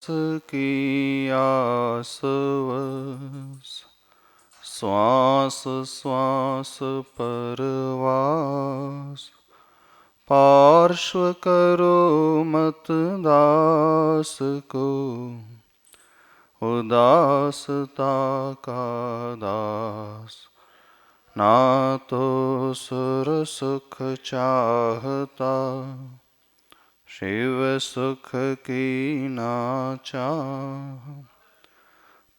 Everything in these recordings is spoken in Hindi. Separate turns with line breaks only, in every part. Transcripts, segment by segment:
की आसवस श्वास श्वास परवास पार्श्व करो मत दास को उदासता का दास ना तो सुर सुख चाहता शिव सुख की नाचा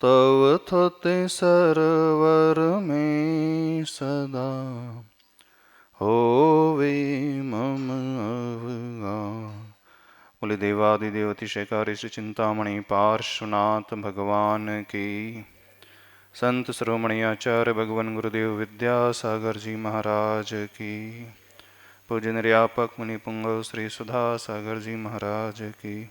तव थोते सरवर में सदा होवे मम अवगान। बोले देवादिदेव अतिशयकारी श्री चिंतामणि पार्श्वनाथ भगवान की। संत शिरोमणि आचार्य भगवान गुरुदेव विद्यासागर जी महाराज की। पूज्य निर्यापक मुनि पुंगव श्री सुधा सागर जी महाराज की।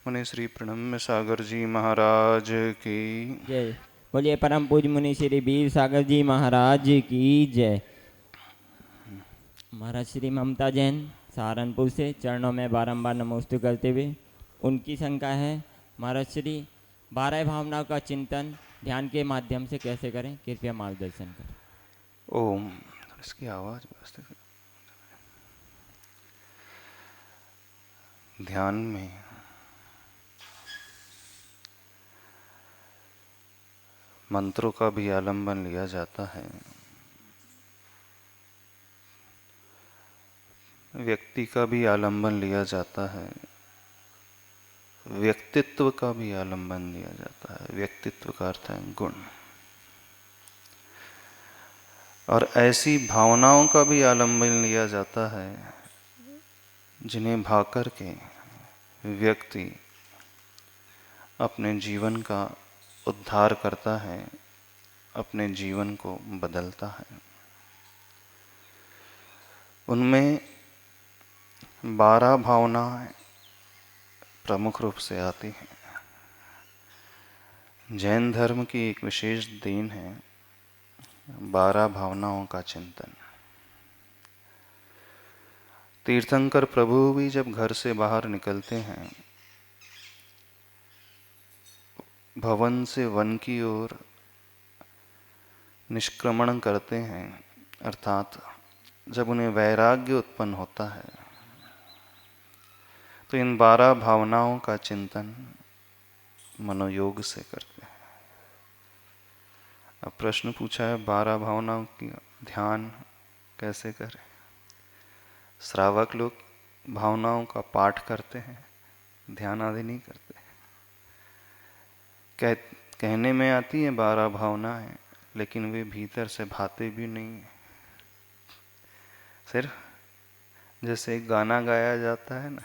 मुनि श्री प्रणम्य सागर जी महाराज की
जय। बोलिए परम पूज्य मुनि श्री वीर सागर जी महाराज की जय। महाराज श्री ममता जैन सहारनपुर से चरणों में बारंबार नमोस्तु करते हुए उनकी शंका है महाराज श्री 12 भावनाओं का चिंतन ध्यान के माध्यम से कैसे करें, कृपया मार्गदर्शन करें।
ओम। इसकी आवाज व्यवस्थित। ध्यान में मंत्रों का भी आलंबन लिया जाता है, व्यक्ति का भी आलंबन लिया जाता है, व्यक्तित्व का भी आलंबन लिया जाता है। व्यक्तित्व का अर्थ है गुण। और ऐसी भावनाओं का भी आलंबन लिया जाता है जिन्हें भाकर के व्यक्ति अपने जीवन का उद्धार करता है, अपने जीवन को बदलता है। उनमें 12 भावनाएं प्रमुख रूप से आती हैं। जैन धर्म की एक विशेष देन है 12 भावनाओं का चिंतन। तीर्थंकर प्रभु भी जब घर से बाहर निकलते हैं, भवन से वन की ओर निष्क्रमण करते हैं, अर्थात जब उन्हें वैराग्य उत्पन्न होता है तो इन 12 भावनाओं का चिंतन मनोयोग से करते हैं। अब प्रश्न पूछा है 12 भावनाओं की ध्यान कैसे करें। श्रावक लोग भावनाओं का पाठ करते हैं, ध्यान आदि नहीं करते। कहने में आती है 12 भावनाएं, लेकिन वे भीतर से भाते भी नहीं है। सिर्फ जैसे एक गाना गाया जाता है ना,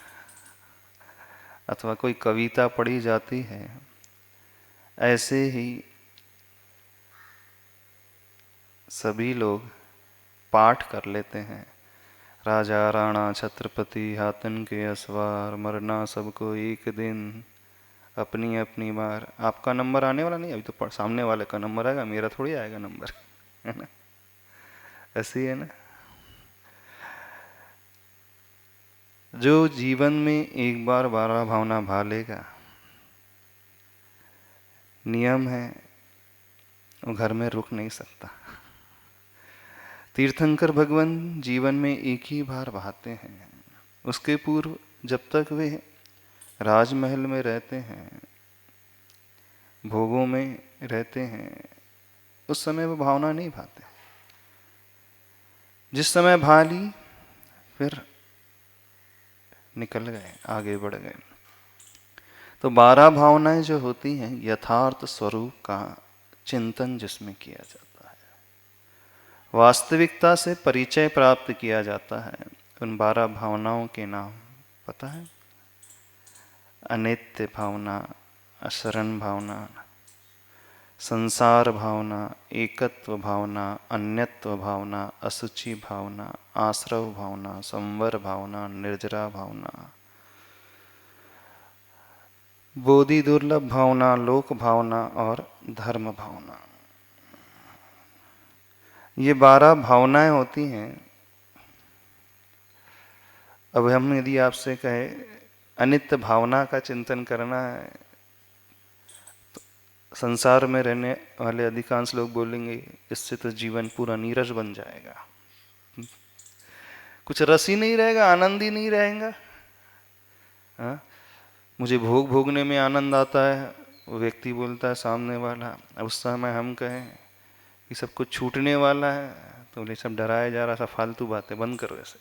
अथवा कोई कविता पढ़ी जाती है, ऐसे ही सभी लोग पाठ कर लेते हैं। राजा राणा छत्रपति हाथन के असवार, मरना सबको एक दिन, अपनी अपनी बार। आपका नंबर आने वाला नहीं, अभी तो सामने वाले का नंबर आएगा, मेरा थोड़ी आएगा नंबर, है ना। ऐसी है ना। जो जीवन में एक बार 12 भावना भा लेगा, नियम है वो घर में रुक नहीं सकता। तीर्थंकर भगवान जीवन में एक ही बार बहाते हैं। उसके पूर्व जब तक वे राजमहल में रहते हैं, भोगों में रहते हैं, उस समय वो भावना नहीं भाते। जिस समय भा ली फिर निकल गए, आगे बढ़ गए। तो 12 भावनाएं जो होती हैं यथार्थ स्वरूप का चिंतन जिसमें किया जाता है, वास्तविकता से परिचय प्राप्त किया जाता है। उन 12 भावनाओं के नाम पता है? अनित्य भावना, अशरण भावना, संसार भावना, एकत्व भावना, अन्यत्व भावना, असुचि भावना, आश्रव भावना, संवर भावना, निर्जरा भावना, बोधि दुर्लभ भावना, लोक भावना और धर्म भावना। ये 12 भावनाएं होती हैं। अब हम यदि आपसे कहे अनित्य भावना का चिंतन करना है। तो संसार में रहने वाले अधिकांश लोग बोलेंगे इससे तो जीवन पूरा नीरस बन जाएगा, कुछ रस ही नहीं रहेगा, आनंद ही नहीं रहेगा। हाँ? मुझे भोग भोगने में आनंद आता है, वो व्यक्ति बोलता है सामने वाला, उस समय हम कहें कि सब कुछ छूटने वाला है तो बोले सब डराया जा रहा, सब फालतू बातें बंद करो ऐसे।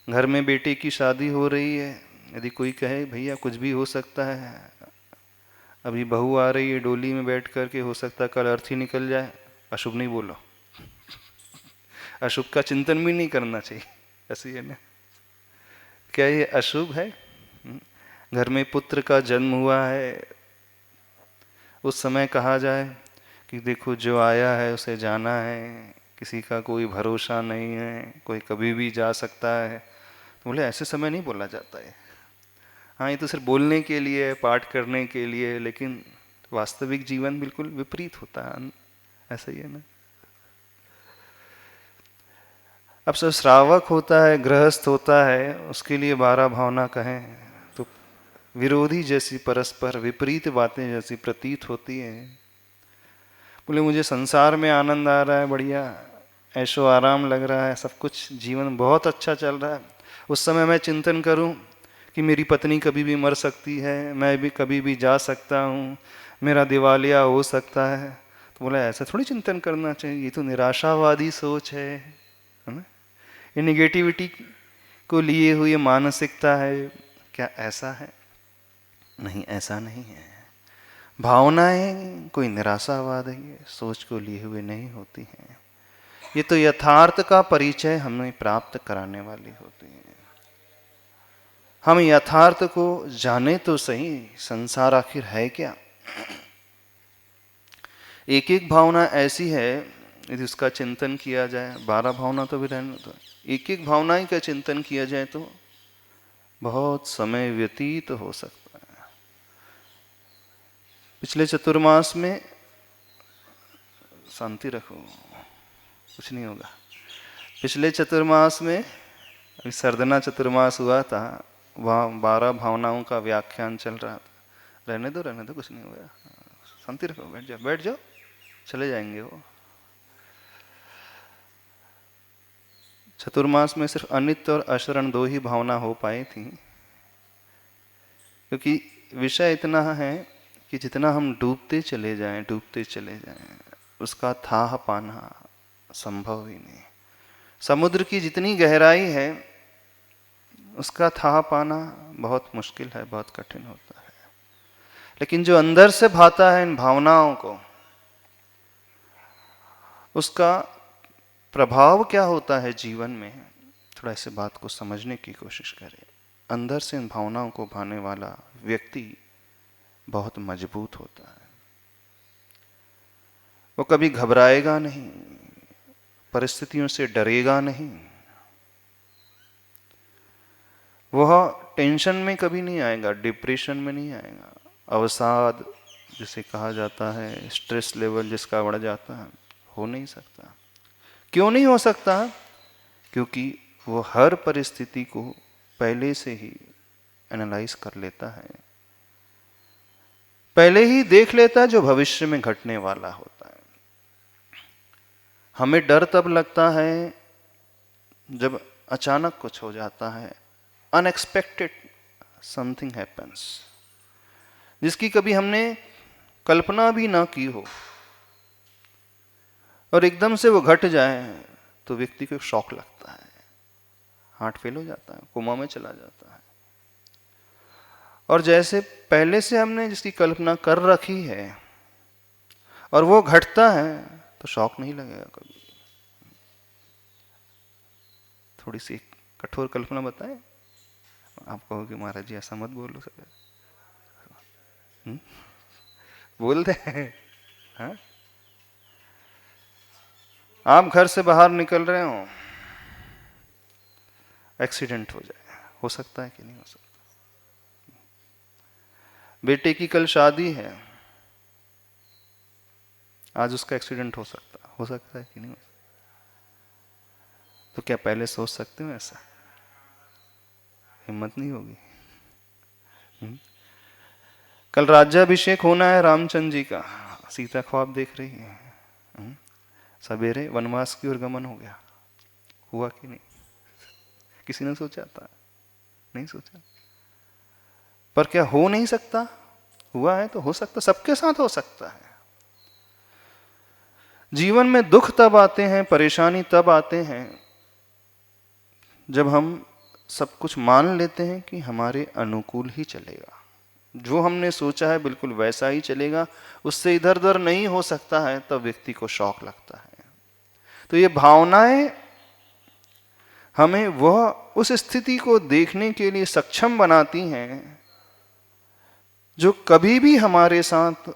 घर में बेटे की शादी हो रही है, यदि कोई कहे भैया कुछ भी हो सकता है, अभी बहू आ रही है डोली में बैठ करके, हो सकता है कल अर्थी निकल जाए, अशुभ नहीं बोलो। अशुभ का चिंतन भी नहीं करना चाहिए, ऐसी है ना। क्या ये अशुभ है? घर में पुत्र का जन्म हुआ है, उस समय कहा जाए कि देखो जो आया है उसे जाना है, किसी का कोई भरोसा नहीं है, कोई कभी भी जा सकता है, तो बोले ऐसे समय नहीं बोला जाता है। हाँ, ये तो सिर्फ बोलने के लिए, पाठ करने के लिए, लेकिन वास्तविक जीवन बिल्कुल विपरीत होता है। ऐसा ही है ना। अब सब श्रावक होता है, गृहस्थ होता है, उसके लिए 12 भावना कहें तो विरोधी जैसी, परस्पर विपरीत बातें जैसी प्रतीत होती हैं। बोले मुझे संसार में आनंद आ रहा है, बढ़िया ऐशो आराम लग रहा है, सब कुछ जीवन बहुत अच्छा चल रहा है। उस समय मैं चिंतन करूं कि मेरी पत्नी कभी भी मर सकती है, मैं भी कभी भी जा सकता हूं, मेरा दिवालिया हो सकता है, तो बोला ऐसा थोड़ी चिंतन करना चाहिए, ये तो निराशावादी सोच है ना। ये निगेटिविटी को लिए हुई मानसिकता है। क्या ऐसा है? नहीं, ऐसा नहीं है। भावनाएं कोई निराशावाद है, सोच को लिए हुए नहीं होती हैं। ये तो यथार्थ का परिचय हमें प्राप्त कराने वाली होती है। हम यथार्थ को जाने तो सही, संसार आखिर है क्या। एक एक भावना ऐसी है, यदि उसका चिंतन किया जाए, 12 भावना तो भी रहने दो, एक एक भावना ही का चिंतन किया जाए तो बहुत समय व्यतीत हो सकता है। पिछले चतुर्मास में, शांति रखो, कुछ नहीं होगा। पिछले चतुर्मास में, अभी सर्दना चतुर्मास हुआ था, वहाँ 12 भावनाओं का व्याख्यान चल रहा था। रहने दो, कुछ नहीं होगा, शांति रखो, बैठ जाओ, चले जाएंगे वो। चतुर्मास में सिर्फ अनित्य और अशरण 2 ही भावना हो पाई थी, क्योंकि विषय इतना है कि जितना हम डूबते चले जाएं, उसका थाह पाना संभव ही नहीं। समुद्र की जितनी गहराई है, उसका थाह पाना बहुत मुश्किल है, बहुत कठिन होता है। लेकिन जो अंदर से भाता है इन भावनाओं को, उसका प्रभाव क्या होता है जीवन में, थोड़ा इस बात को समझने की कोशिश करें। अंदर से इन भावनाओं को भाने वाला व्यक्ति बहुत मजबूत होता है। वो कभी घबराएगा नहीं, परिस्थितियों से डरेगा नहीं, वह टेंशन में कभी नहीं आएगा, डिप्रेशन में नहीं आएगा, अवसाद जिसे कहा जाता है, स्ट्रेस लेवल जिसका बढ़ जाता है, हो नहीं सकता। क्यों नहीं हो सकता? क्योंकि वो हर परिस्थिति को पहले से ही एनालाइज कर लेता है, पहले ही देख लेता है जो भविष्य में घटने वाला होता है। हमें डर तब लगता है जब अचानक कुछ हो जाता है, अनएक्सपेक्टेड समथिंग हैपन्स, जिसकी कभी हमने कल्पना भी ना की हो, और एकदम से वो घट जाए तो व्यक्ति को शॉक लगता है, हार्ट फेल हो जाता है, कोमा में चला जाता है। और जैसे पहले से हमने जिसकी कल्पना कर रखी है और वो घटता है तो शॉक नहीं लगेगा कभी। थोड़ी सी कठोर कल्पना बताएं, आप कहोगे महाराज जी ऐसा मत बोलो सब। बोल दे। हाँ? आप घर से बाहर निकल रहे हो, एक्सीडेंट हो जाए, हो सकता है कि नहीं हो सकता? बेटे की कल शादी है, आज उसका एक्सीडेंट हो सकता है कि नहीं हो सकता? तो क्या पहले सोच सकते हो ऐसा? हिम्मत नहीं होगी। कल राज्याभिषेक होना है रामचंद्र जी का, सीता ख्वाब देख रही है, सवेरे वनवास की ओर गमन हो गया, हुआ कि नहीं? किसी ने सोचा था? नहीं सोचा। पर क्या हो नहीं सकता? हुआ है तो हो सकता, सबके साथ हो सकता है। जीवन में दुख तब आते हैं, परेशानी तब आते हैं जब हम सब कुछ मान लेते हैं कि हमारे अनुकूल ही चलेगा, जो हमने सोचा है बिल्कुल वैसा ही चलेगा, उससे इधर उधर नहीं हो सकता है, तब व्यक्ति को शौक लगता है। तो ये भावनाएं हमें वह उस स्थिति को देखने के लिए सक्षम बनाती हैं जो कभी भी हमारे साथ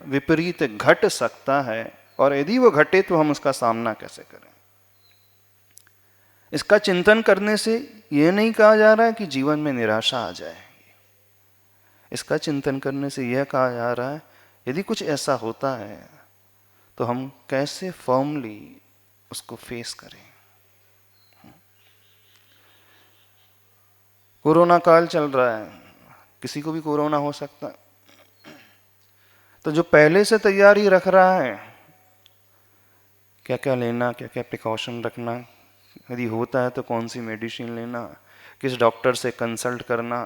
विपरीत घट सकता है, और यदि वो घटे तो हम उसका सामना कैसे करें। इसका चिंतन करने से यह नहीं कहा जा रहा है कि जीवन में निराशा आ जाए, इसका चिंतन करने से यह कहा जा रहा है यदि कुछ ऐसा होता है तो हम कैसे फर्मली उसको फेस करें। कोरोना काल चल रहा है, किसी को भी कोरोना हो सकता है, तो जो पहले से तैयारी रख रहा है, क्या क्या लेना, क्या क्या प्रिकॉशन रखना, यदि होता है तो कौन सी मेडिसिन लेना, किस डॉक्टर से कंसल्ट करना,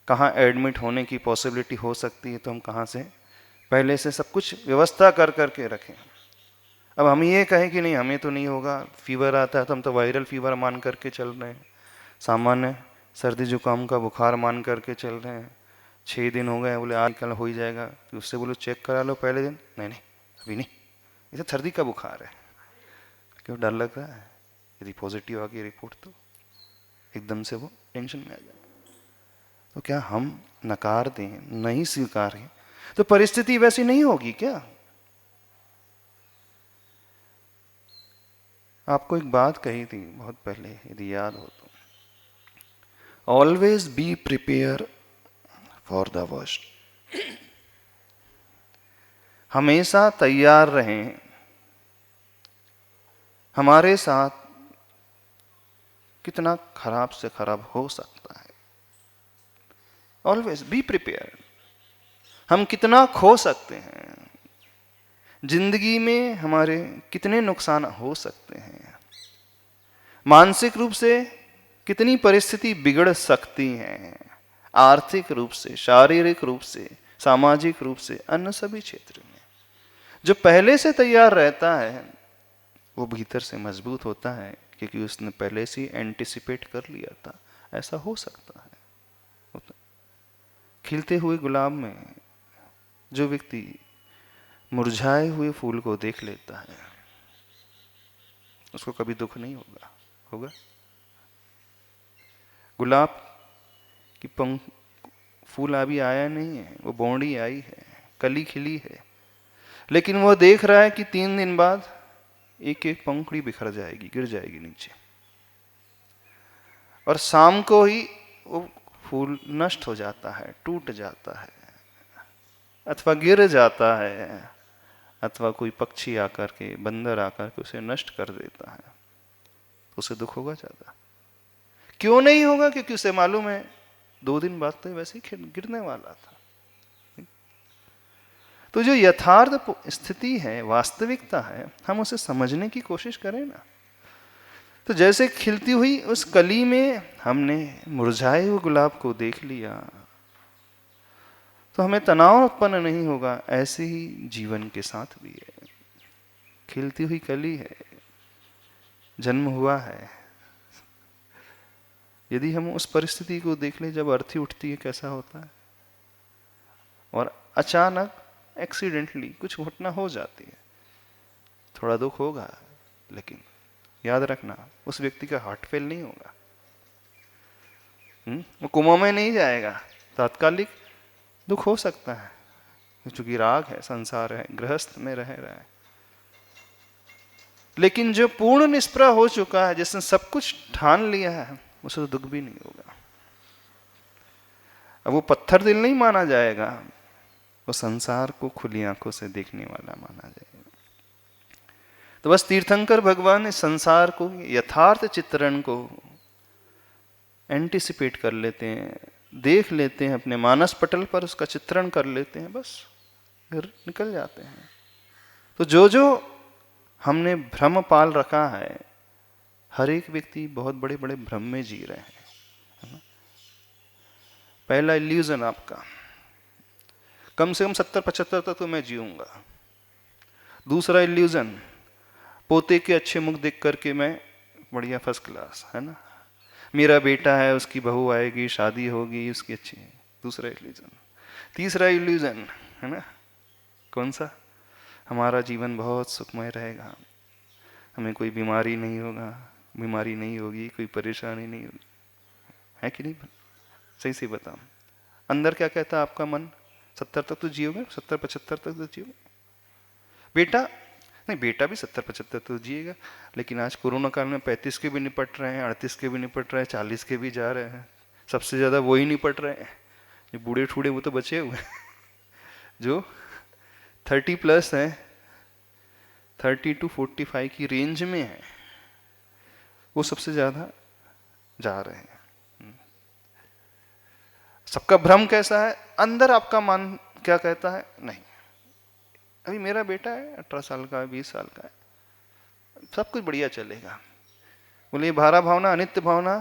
कहाँ एडमिट होने की पॉसिबिलिटी हो सकती है, तो हम कहाँ से पहले से सब कुछ व्यवस्था कर करके रखें। अब हम ये कहें कि नहीं हमें तो नहीं होगा, फीवर आता है तो हम तो वायरल फीवर मान करके चल रहे हैं, सामान्य सर्दी जुकाम का बुखार मान करके चल रहे हैं, 6 दिन हो गए, बोले आज कल हो ही जाएगा, कि उससे बोलो चेक करा लो पहले दिन, नहीं नहीं अभी नहीं, ये तो सर्दी का बुखार है। क्यों डर लग रहा है? यदि पॉजिटिव आ गई रिपोर्ट तो एकदम से वो टेंशन में आ जाए। तो क्या हम नकार दें, नहीं स्वीकारें, तो परिस्थिति वैसी नहीं होगी क्या? आपको एक बात कही थी बहुत पहले, यदि याद हो तो, always be prepare for the worst. हमेशा तैयार रहें, हमारे साथ कितना खराब से खराब हो सकता है। Always be prepare. हम कितना खो सकते हैं, जिंदगी में हमारे कितने नुकसान हो सकते हैं, मानसिक रूप से कितनी परिस्थिति बिगड़ सकती है, आर्थिक रूप से, शारीरिक रूप से, सामाजिक रूप से, अन्य सभी क्षेत्र में। जो पहले से तैयार रहता है वो भीतर से मजबूत होता है, क्योंकि उसने पहले से एंटिसिपेट कर लिया था ऐसा हो सकता है। खिलते हुए गुलाब में जो व्यक्ति मुरझाए हुए फूल को देख लेता है उसको कभी दुख नहीं होगा। होगा? गुलाब की फूल अभी आया नहीं है, वो बौंडी आई है, कली खिली है, लेकिन वो देख रहा है कि 3 दिन बाद एक एक पंखुड़ी बिखर जाएगी, गिर जाएगी नीचे, और शाम को ही वो फूल नष्ट हो जाता है, टूट जाता है, अथवा गिर जाता है, अथवा कोई पक्षी आकर के, बंदर आकर के उसे नष्ट कर देता है, तो उसे दुख होगा ज्यादा? क्यों नहीं होगा? क्योंकि उसे मालूम है 2 दिन बाद तो वैसे ही गिरने वाला था। तो जो यथार्थ स्थिति है, वास्तविकता है, हम उसे समझने की कोशिश करें ना। तो जैसे खिलती हुई उस कली में हमने मुरझाए हुए गुलाब को देख लिया तो हमें तनाव उत्पन्न नहीं होगा। ऐसे ही जीवन के साथ भी है, खिलती हुई कली है, जन्म हुआ है, यदि हम उस परिस्थिति को देख ले जब अर्थी उठती है कैसा होता है, और अचानक एक्सीडेंटली कुछ घटना हो जाती है, थोड़ा दुख होगा, लेकिन याद रखना उस व्यक्ति का हार्ट फेल नहीं होगा, वो कोमा में नहीं जाएगा। तात्कालिक दुख हो सकता है क्योंकि राग है, संसार है, गृहस्थ में रह रहा है, लेकिन जो पूर्ण निष्प्रह हो चुका है, जिसने सब कुछ ठान लिया है, उसे तो दुख भी नहीं होगा। अब वो पत्थर दिल नहीं माना जाएगा, वो संसार को खुली आंखों से देखने वाला माना जाएगा। तो बस तीर्थंकर भगवान ने संसार को, यथार्थ चित्रण को एंटिसिपेट कर लेते हैं, देख लेते हैं, अपने मानस पटल पर उसका चित्रण कर लेते हैं, बस फिर निकल जाते हैं। तो जो जो हमने भ्रम पाल रखा है, हर एक व्यक्ति बहुत बड़े बड़े भ्रम में जी रहे हैं। पहला इल्यूजन आपका, कम से कम 70-75 तक तो मैं जीऊंगा। दूसरा इल्यूजन, पोते के अच्छे मुख देख करके मैं बढ़िया फर्स्ट क्लास, है ना, मेरा बेटा है, उसकी बहू आएगी, शादी होगी, उसकी अच्छी है। दूसरा इल्यूजन। तीसरा इल्यूजन है ना, कौन सा, हमारा जीवन बहुत सुखमय रहेगा, हमें कोई बीमारी नहीं होगा, बीमारी नहीं होगी, कोई परेशानी नहीं होगी, है कि नहीं? सही से बताओ, अंदर क्या कहता है आपका मन? 70 तक तो जियोगे, 70-75 तक तो जियोगे। बेटा नहीं, बेटा भी 70-75 तो जिएगा, लेकिन आज कोरोना काल में 35 के भी निपट रहे हैं, 38 के भी निपट रहे हैं, 40 के भी जा रहे हैं। सबसे ज़्यादा वो ही निपट रहे हैं, जो बूढ़े ठूढ़े वो तो बचे हुए हैं। जो 30+ हैं, 30 to 45 की रेंज में है, वो सबसे ज़्यादा जा रहे हैं। सबका भ्रम कैसा है? अंदर आपका मन क्या कहता है? नहीं, अभी मेरा बेटा है, 18 साल का है, 20 साल का है, सब कुछ बढ़िया चलेगा। बोले भारा भावना, अनित्य भावना,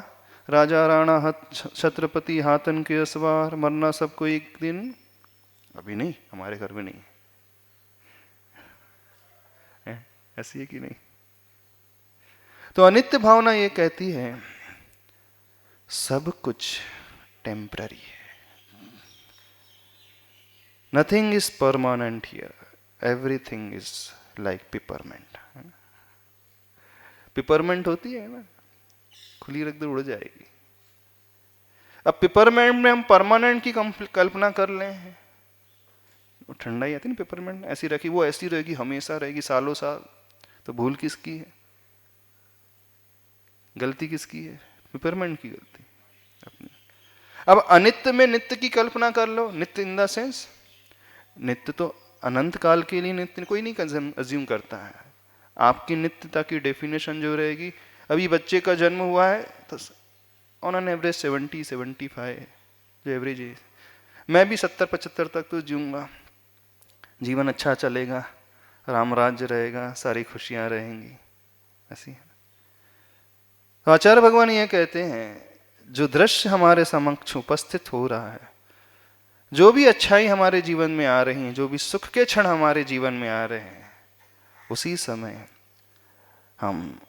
राजा राणा छत्रपति हाथन के असवार, मरना सबको एक दिन, अभी नहीं, हमारे घर में नहीं है, ऐसी है कि नहीं? तो अनित्य भावना ये कहती है सब कुछ टेम्पररी है, nothing is permanent here, everything is like peppermint. Peppermint होती है ना, खुली रख दो उड़ जाएगी। अब पिपरमेंट में हम परमानेंट की कल्पना कर लें, वो ठंडा ही आती ना पिपरमेंट, ऐसी रखी, वो ऐसी रहेगी, हमेशा रहेगी, सालों साल, तो भूल किसकी है? गलती किसकी है? पिपरमेंट की गलती अपनी। अब अनित्य में नित्य की कल्पना कर लो, नित्य इन द सेंस, नित्य तो अनंत काल के लिए नित्य कोई नहीं अज्यूम करता है। आपकी नित्यता की डेफिनेशन जो रहेगी, अभी बच्चे का जन्म हुआ है तो ऑन एन एवरेज 70-75 जो एवरेज है, मैं भी 70-75 तक तो जीऊँगा, जीवन अच्छा चलेगा, राम राज्य रहेगा, सारी खुशियाँ रहेंगी, ऐसी है। तो आचार्य भगवान ये कहते हैं जो दृश्य हमारे समक्ष उपस्थित हो रहा है, जो भी अच्छाई हमारे जीवन में आ रही है, जो भी सुख के क्षण हमारे जीवन में आ रहे हैं, उसी समय हम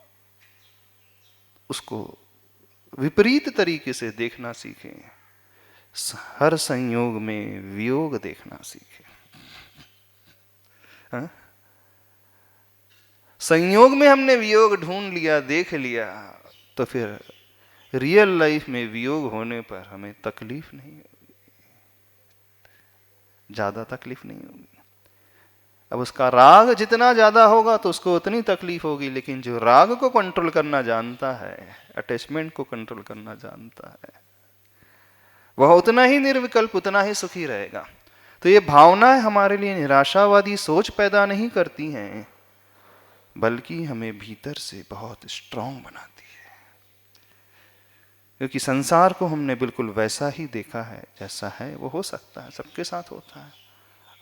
उसको विपरीत तरीके से देखना सीखें, हर संयोग में वियोग देखना सीखें। हाँ? संयोग में हमने वियोग ढूंढ लिया, देख लिया, तो फिर रियल लाइफ में वियोग होने पर हमें तकलीफ नहीं होगी, ज्यादा तकलीफ नहीं होगी। अब उसका राग जितना ज्यादा होगा तो उसको उतनी तकलीफ होगी, लेकिन जो राग को कंट्रोल करना जानता है, अटैचमेंट को कंट्रोल करना जानता है, वह उतना ही निर्विकल्प, उतना ही सुखी रहेगा। तो ये भावनाएं हमारे लिए निराशावादी सोच पैदा नहीं करती हैं, बल्कि हमें भीतर से बहुत स्ट्रांग बनाती है, क्योंकि संसार को हमने बिल्कुल वैसा ही देखा है जैसा है वो हो सकता है, सबके साथ होता है,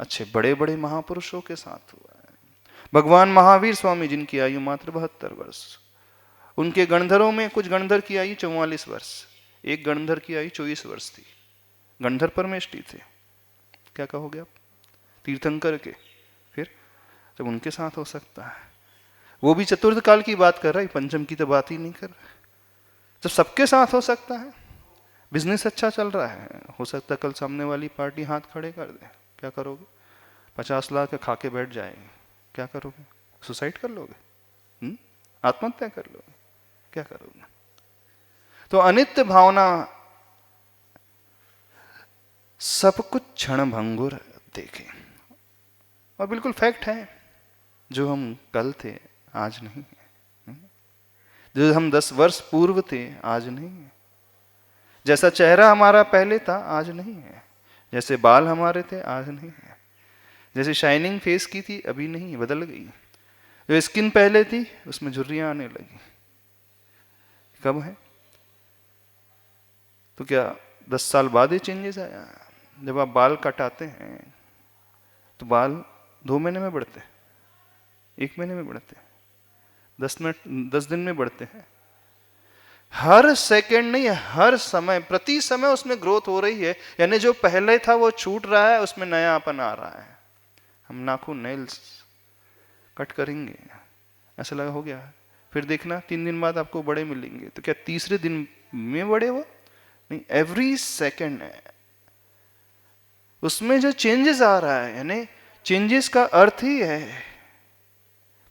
अच्छे बड़े बड़े महापुरुषों के साथ हुआ है। भगवान महावीर स्वामी जिनकी आयु मात्र 72 वर्ष, उनके गणधरों में कुछ गणधर की आयु 44 वर्ष, एक गणधर की आयु 24 वर्ष थी। गणधर परमेष्टि थे, क्या कहोगे आप, तीर्थंकर के। फिर जब उनके साथ हो सकता है, वो भी चतुर्थ काल की बात कर रहा है, पंचम की तो बात ही नहीं कर रहा। जब सबके साथ हो सकता है, बिजनेस अच्छा चल रहा है, हो सकता है कल सामने वाली पार्टी हाथ खड़े कर दे, क्या करोगे? 50 लाख खा के बैठ जाएंगे, क्या करोगे? सुसाइड कर लोगे? आत्महत्या कर लोगे? क्या करोगे? तो अनित्य भावना सब कुछ क्षण भंगुर देखें, और बिल्कुल फैक्ट है, जो हम कल थे आज नहीं है, जो हम 10 वर्ष पूर्व थे आज नहीं है, जैसा चेहरा हमारा पहले था आज नहीं है, जैसे बाल हमारे थे आज नहीं है, जैसे शाइनिंग फेस की थी अभी नहीं, बदल गई। जो स्किन पहले थी उसमें झुर्रियां आने लगी, कब है? तो क्या 10 साल बाद ही चेंजेस आया? जब आप बाल कटाते हैं तो बाल 2 महीने में बढ़ते हैं, 1 महीने में बढ़ते हैं, 10 दिन में बढ़ते हैं। हर सेकंड नहीं, हर समय, प्रति समय उसमें ग्रोथ हो रही है। यानी जो पहले था वो छूट रहा है, उसमें नयापन आ रहा है। हम नाखून, नेल्स कट करेंगे, ऐसा लगा हो गया, फिर देखना 3 दिन बाद आपको बड़े मिलेंगे। तो क्या तीसरे दिन में बड़े हो? नहीं, एवरी सेकंड है उसमें जो चेंजेस आ रहा है। यानी चेंजेस का अर्थ ही है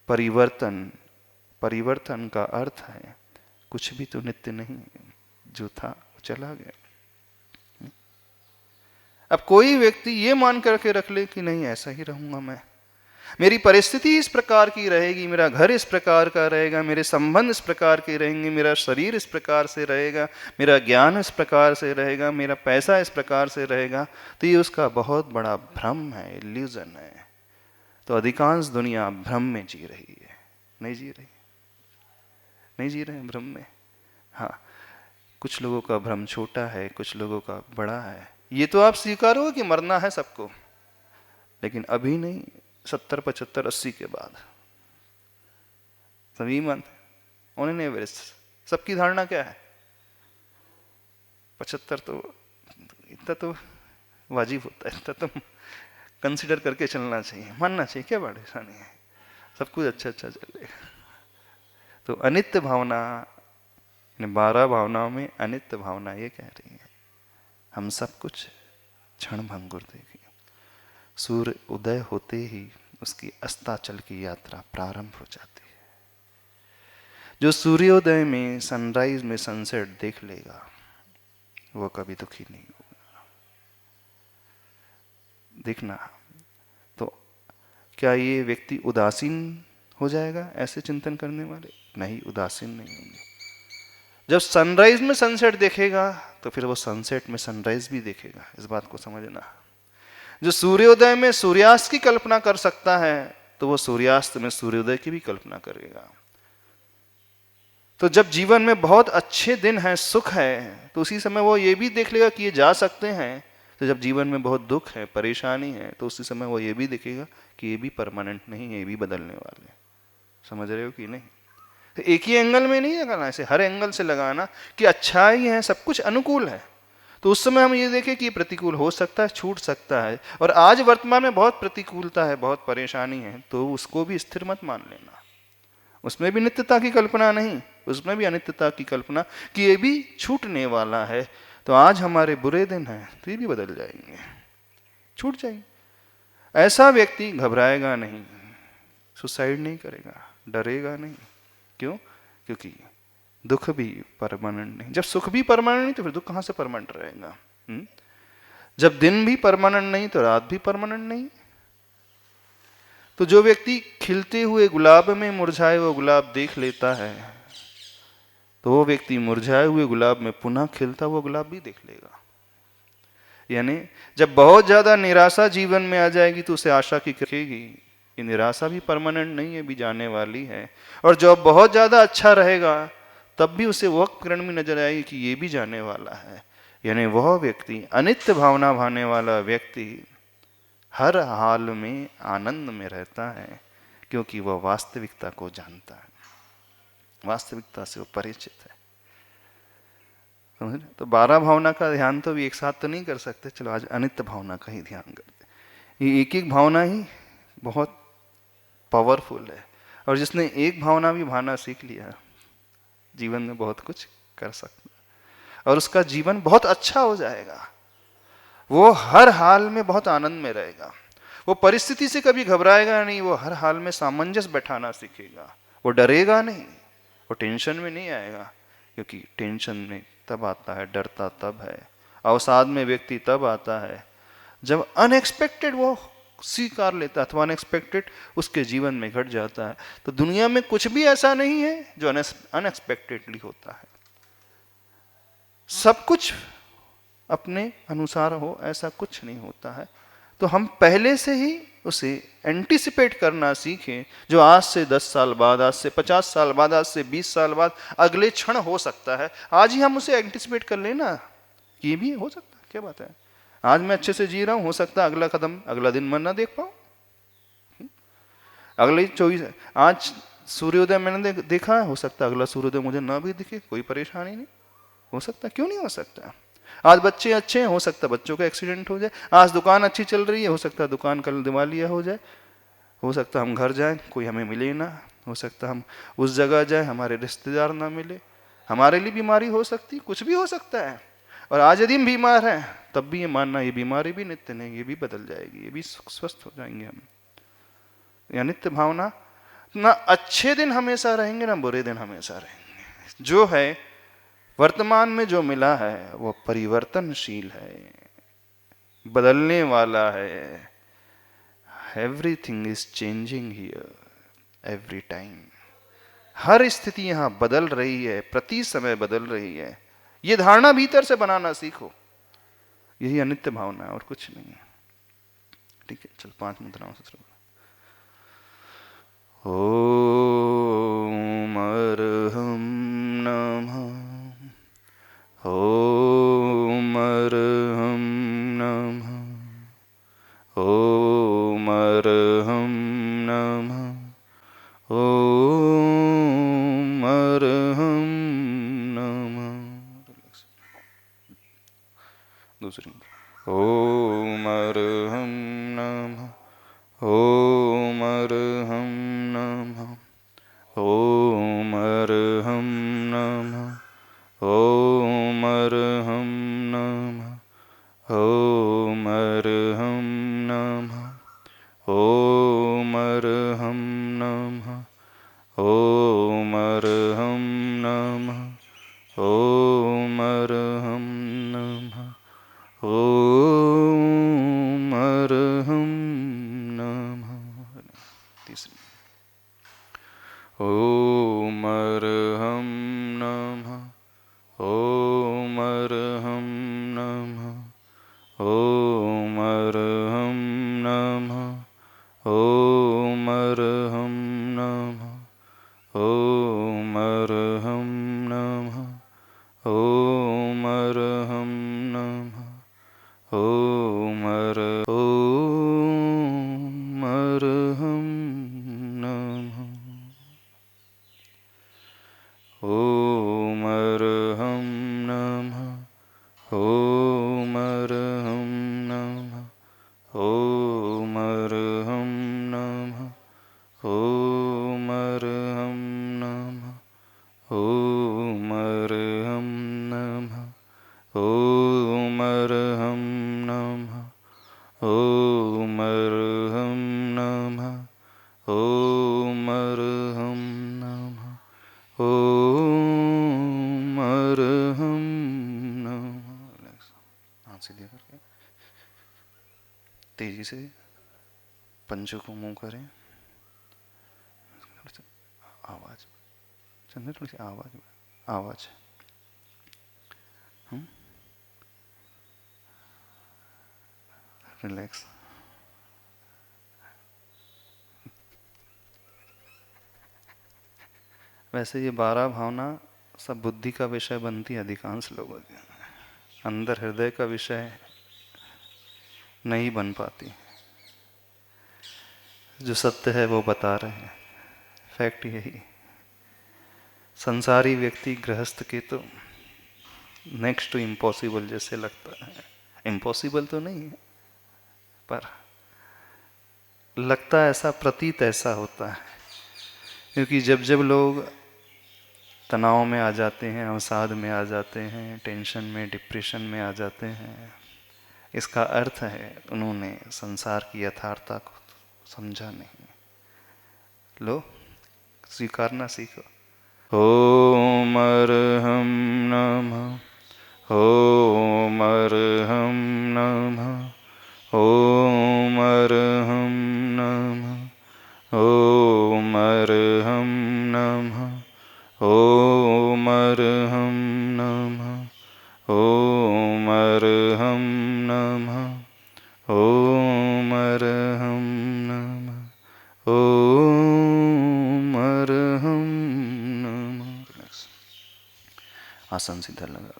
परिवर्तन। परिवर्तन का अर्थ है कुछ भी तो नित्य नहीं, जो था वो चला गया। अब कोई व्यक्ति ये मान करके रख ले कि नहीं ऐसा ही रहूंगा मैं, मेरी परिस्थिति इस प्रकार की रहेगी, मेरा घर इस प्रकार का रहेगा, मेरे संबंध इस प्रकार के रहेंगे, मेरा शरीर इस प्रकार से रहेगा, मेरा ज्ञान इस प्रकार से रहेगा, मेरा पैसा इस प्रकार से रहेगा, तो ये उसका बहुत बड़ा भ्रम है, इल्यूजन है। तो अधिकांश दुनिया भ्रम में जी रही है, नहीं जी रही, नहीं जी रहे हैं भ्रम में। हाँ, कुछ लोगों का भ्रम छोटा है, कुछ लोगों का बड़ा है। ये तो आप स्वीकारो कि मरना है सबको, लेकिन अभी नहीं, 70, 75, 80 के बाद सभी मानते ऑन एन एवरेज। सबकी धारणा क्या है? 75 तो इतना तो वाजिब होता है, इतना तो कंसिडर करके चलना चाहिए, मानना चाहिए, क्या परेशानी है, सब कुछ अच्छा अच्छा चलेगा। तो अनित्य भावना, 12 भावनाओं में अनित्य भावना ये कह रही है हम सब कुछ क्षण भंगुर देखें। सूर्य उदय होते ही उसकी अस्ताचल की यात्रा प्रारंभ हो जाती है। जो सूर्योदय में, सनराइज में सनसेट देख लेगा वो कभी दुखी नहीं होगा। देखना, तो क्या ये व्यक्ति उदासीन हो जाएगा ऐसे चिंतन करने वाले? नहीं, उदासीन नहीं होंगे। जब सनराइज में सनसेट देखेगा तो फिर वो सनसेट में सनराइज भी देखेगा, इस बात को समझना। जो सूर्योदय में सूर्यास्त की कल्पना कर सकता है तो वो सूर्यास्त में सूर्योदय की भी कल्पना करेगा। तो जब जीवन में बहुत अच्छे दिन हैं, सुख है, तो उसी समय वो ये भी देख लेगा कि ये जा सकते हैं। तो जब जीवन में बहुत दुख है, परेशानी है, तो उसी समय वो ये भी देखेगा कि ये भी परमानेंट नहीं है, ये भी बदलने वाले। समझ रहे हो कि नहीं? तो एक ही एंगल में नहीं लगाना, ऐसे हर एंगल से लगाना कि अच्छा ही है, सब कुछ अनुकूल है। तो उस समय हम ये देखें कि ये प्रतिकूल हो सकता है, छूट सकता है। और आज वर्तमान में बहुत प्रतिकूलता है, बहुत परेशानी है, तो उसको भी स्थिर मत मान लेना। उसमें भी नित्यता की कल्पना नहीं, उसमें भी अनित्यता की कल्पना कि ये भी छूटने वाला है। तो आज हमारे बुरे दिन हैं तो ये भी बदल जाएंगे, छूट जाएंगे। ऐसा व्यक्ति घबराएगा नहीं, सुसाइड नहीं करेगा, डरेगा नहीं। क्यों? क्योंकि दुख भी परमानेंट नहीं। जब सुख भी परमानेंट नहीं तो फिर दुख कहां से परमानेंट रहेगा? जब दिन भी परमानेंट नहीं तो रात भी परमानेंट नहीं। तो जो व्यक्ति खिलते हुए गुलाब में मुरझाए हुए गुलाब देख लेता है, तो वो व्यक्ति मुरझाए हुए गुलाब में पुनः खिलता हुआ गुलाब भी देख लेगा। यानी जब बहुत ज्यादा निराशा जीवन में आ जाएगी तो उसे आशा की रखेगी कि निराशा भी परमानेंट नहीं है, भी जाने वाली है। और जब बहुत ज्यादा अच्छा रहेगा तब भी उसे वक्त किरण में नजर आएगी कि ये भी जाने वाला है। यानी वह व्यक्ति, अनित्य भावना भाने वाला व्यक्ति, हर हाल में आनंद में रहता है, क्योंकि वह वास्तविकता को जानता है, वास्तविकता से वो परिचित है। समझ? तो 12 भावना का ध्यान तो भी एक साथ तो नहीं कर सकते। चलो आज अनित्य भावना का ही ध्यान करते। ये एक एक भावना ही बहुत पावरफुल है, और जिसने एक भावना भी भाना सीख लिया जीवन में बहुत कुछ कर सकता, और उसका जीवन बहुत अच्छा हो जाएगा। वो हर हाल में बहुत आनंद में रहेगा, वो परिस्थिति से कभी घबराएगा नहीं, वो हर हाल में सामंजस्य बैठाना सीखेगा, वो डरेगा नहीं, वो टेंशन में नहीं आएगा। क्योंकि टेंशन में तब आता है, डरता तब है, अवसाद में व्यक्ति तब आता है जब अनएक्सपेक्टेड वो स्वीकार लेता है अथवा अनएक्सपेक्टेड उसके जीवन में घट जाता है। तो दुनिया में कुछ भी ऐसा नहीं है जो अनएक्सपेक्टेडली होता है। सब कुछ अपने अनुसार हो, ऐसा कुछ नहीं होता है। तो हम पहले से ही उसे एंटिसिपेट करना सीखें। जो आज से 10 साल बाद, आज से 50 साल बाद, आज से 20 साल बाद, अगले क्षण हो सकता है, आज ही हम उसे एंटिसिपेट कर लेना। ये भी हो सकता है, क्या बात है। आज मैं अच्छे से जी रहा हूँ, हो सकता है अगला कदम, अगला दिन मैं ना देख पाऊँ। अगले 24, आज सूर्योदय मैंने देखा है, हो सकता है अगला सूर्योदय मुझे ना भी दिखे, कोई परेशानी नहीं, हो सकता है, क्यों नहीं हो सकता। आज बच्चे अच्छे हैं, हो सकता है बच्चों का एक्सीडेंट हो जाए। आज दुकान अच्छी चल रही है, हो सकता है दुकान कल दिवालिया हो जाए। हो सकता है हम घर जाएं, कोई हमें मिले ना। हो सकता है हम उस जगह जाएं, हमारे रिश्तेदार ना मिले। हमारे लिए बीमारी हो सकती, कुछ भी हो सकता है। और आज यदि हम बीमार हैं, तब भी ये मानना ये बीमारी भी नित्य नहीं, ये भी बदल जाएगी, ये भी स्वस्थ हो जाएंगे हम। या नित्य भावना, ना अच्छे दिन हमेशा रहेंगे ना बुरे दिन हमेशा रहेंगे। जो है वर्तमान में जो मिला है वो परिवर्तनशील है, बदलने वाला है। Everything is changing here every time. हर स्थिति यहां बदल रही है, प्रति समय बदल रही है। ये धारणा भीतर से बनाना सीखो, यही अनित्य भावना है और कुछ नहीं है। ठीक है, चल 5 मुद्राओं से शुरू। ओम अर्हं नमः। ओम अर्हं नमः। ओम अर्हं नमः। ओम अर्हं नमः। दूसरी। ओम अर्हं नमः। ओम अर्हं नमः। ओम अर्हं नमः। ओम अर्हं नमः। ओम अर्हं नमः। ओम अर्हं नमः। ओम अर्हं नमः। ओम अर्हं नमः। ओम अर्हं नमः। तीसरी। ओम अर्हं नमः। ओम अर्हं नमः। ओम अर्हं नमः। ओम अर्हं नमः। ओम अर्हं नमः। ओम अर्हं नमः। ओम अर्हं नमः। ओम अर्हं नमः। ओम अर्हं नमः। ओम अर्हं नमः। ओम अर्हं नमः। ओम अर्हं नमः। ओम अर्हं नमः। ओम अर्हं नमः। ओम अर्हं नमः। ओम अर्हं नमः। हाथ सीधे करके तेजी से पंजों को मुंह करें। आवाज चंद्र, थोड़ी सी आवाज आवाज रिलैक्स। वैसे ये 12 भावना सब बुद्धि का विषय बनती है अधिकांश लोगों के, अंदर हृदय का विषय नहीं बन पाती। जो सत्य है वो बता रहे हैं, फैक्ट यही। संसारी व्यक्ति गृहस्थ के तो नेक्स्ट टू इम्पॉसिबल जैसे लगता है। इम्पॉसिबल तो नहीं है, पर लगता ऐसा, प्रतीत ऐसा होता है। क्योंकि जब जब लोग तनाव में आ जाते हैं, अवसाद में आ जाते हैं, टेंशन में, डिप्रेशन में आ जाते हैं, इसका अर्थ है उन्होंने संसार की यथार्थता को समझा नहीं। लो, स्वीकारना सीखो। ओम अर्हं नमः। ओम अर्हं नमः। ओम अर्हं नमः। ओम अर्हं नमः। ओम अर्हं नमः। ओम अर्हं नमः। ओम अर्हं नमः। ओम अर्हं नमः। आसन सीधा लगा।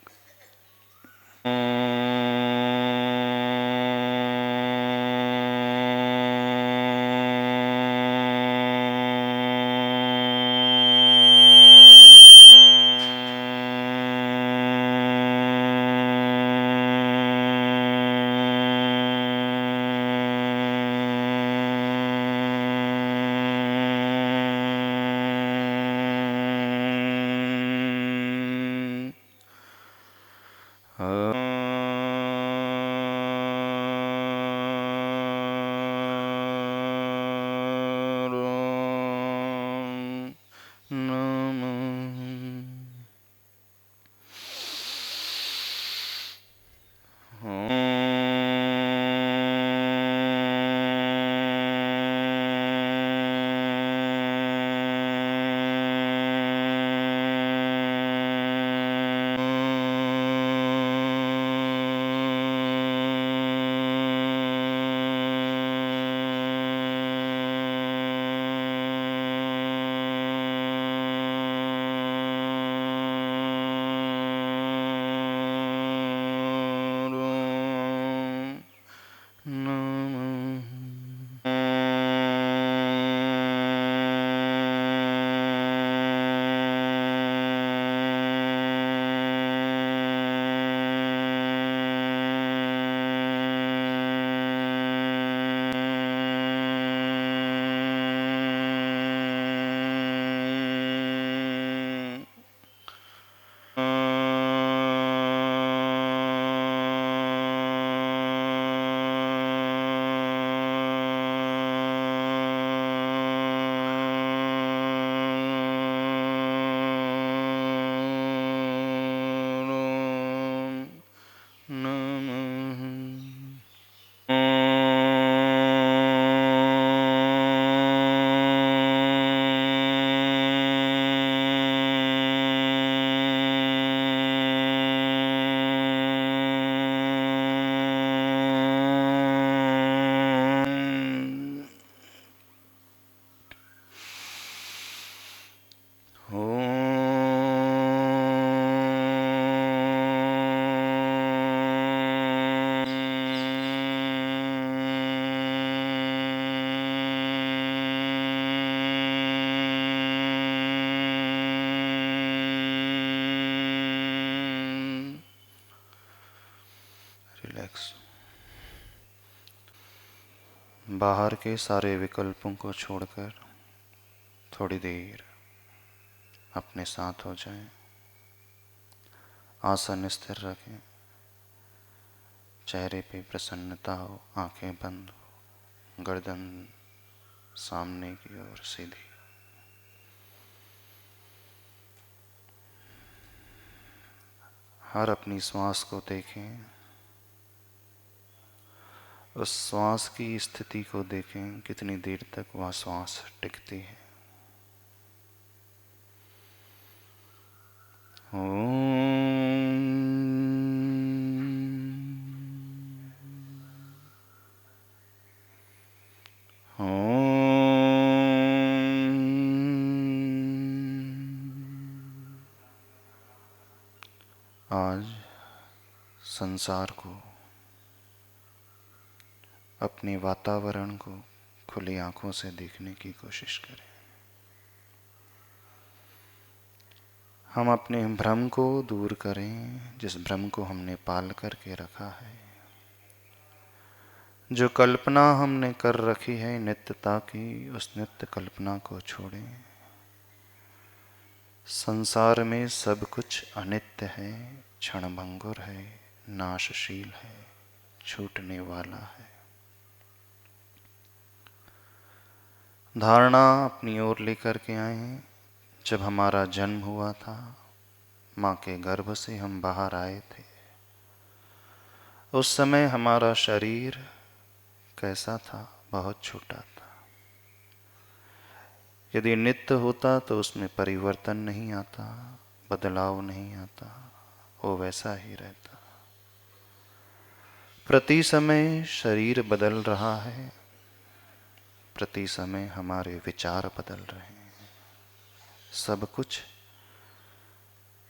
बाहर के सारे विकल्पों को छोड़कर थोड़ी देर अपने साथ हो जाएं। आसन स्थिर रखें, चेहरे पे प्रसन्नता हो, आंखें बंद हो, गर्दन सामने की ओर सीधी। हर अपनी श्वास को देखें, उस श्वास की स्थिति को देखें, कितनी देर तक वह श्वास टिकती है। आज संसार को, अपने वातावरण को खुली आंखों से देखने की कोशिश करें। हम अपने भ्रम को दूर करें, जिस भ्रम को हमने पाल करके रखा है, जो कल्पना हमने कर रखी है नित्यता की, उस नित्य कल्पना को छोड़ें। संसार में सब कुछ अनित्य है, क्षणभंगुर है, नाशशील है, छूटने वाला है। धारणा अपनी ओर लेकर के आए। जब हमारा जन्म हुआ था, माँ के गर्भ से हम बाहर आए थे, उस समय हमारा शरीर कैसा था? बहुत छोटा था। यदि नित्य होता तो उसमें परिवर्तन नहीं आता, बदलाव नहीं आता, वो वैसा ही रहता। प्रति समय शरीर बदल रहा है, प्रति समय हमारे विचार बदल रहे हैं। सब कुछ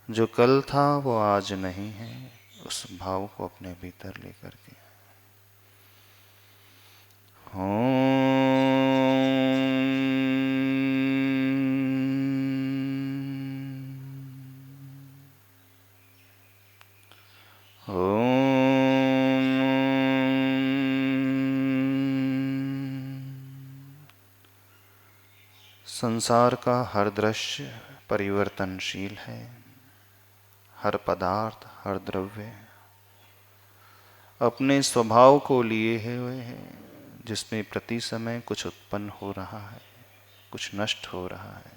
जो कल था वो आज नहीं है, उस भाव को अपने भीतर लेकर के संसार का हर दृश्य परिवर्तनशील है। हर पदार्थ, हर द्रव्य अपने स्वभाव को लिए हुए है, जिसमें प्रति समय कुछ उत्पन्न हो रहा है, कुछ नष्ट हो रहा है,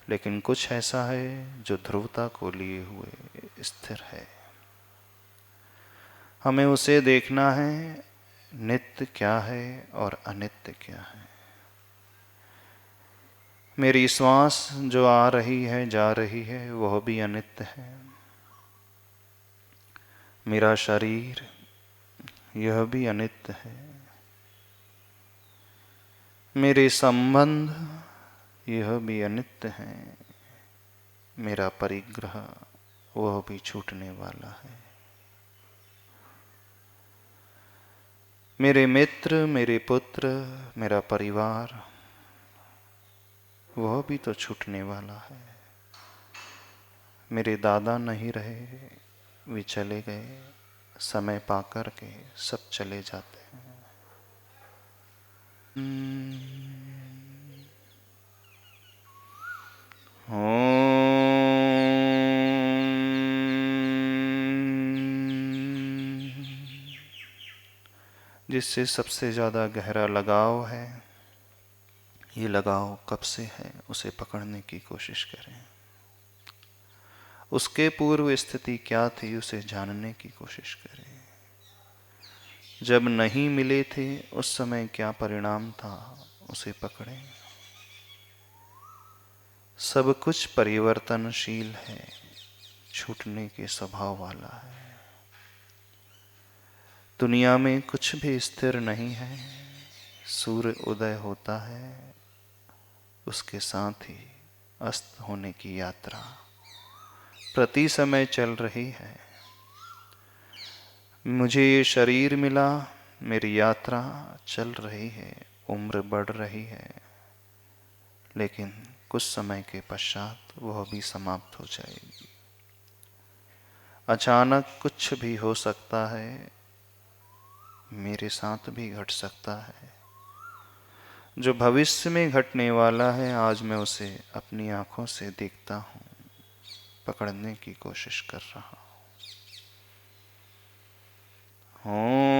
लेकिन कुछ ऐसा है जो ध्रुवता को लिए हुए स्थिर है। हमें उसे देखना है, नित्य क्या है और अनित्य क्या है। मेरी श्वास जो आ रही है, जा रही है, वह भी अनित्य है। मेरा शरीर, यह भी अनित्य है। मेरे संबंध, यह भी अनित्य है। मेरा परिग्रह, वह भी छूटने वाला है। मेरे मित्र, मेरे पुत्र, मेरा परिवार, वह भी तो छूटने वाला है। मेरे दादा नहीं रहे, वे चले गए, समय पाकर के सब चले जाते हैं। जिससे सबसे ज़्यादा गहरा लगाव है, ये लगाव कब से है, उसे पकड़ने की कोशिश करें। उसके पूर्व स्थिति क्या थी, उसे जानने की कोशिश करें। जब नहीं मिले थे उस समय क्या परिणाम था, उसे पकड़ें। सब कुछ परिवर्तनशील है, छूटने के स्वभाव वाला है। दुनिया में कुछ भी स्थिर नहीं है। सूर्य उदय होता है, उसके साथ ही अस्त होने की यात्रा प्रति समय चल रही है। मुझे ये शरीर मिला, मेरी यात्रा चल रही है, उम्र बढ़ रही है, लेकिन कुछ समय के पश्चात वह भी समाप्त हो जाएगी। अचानक कुछ भी हो सकता है, मेरे साथ भी घट सकता है। जो भविष्य में घटने वाला है, आज मैं उसे अपनी आंखों से देखता हूँ, पकड़ने की कोशिश कर रहा हूँ।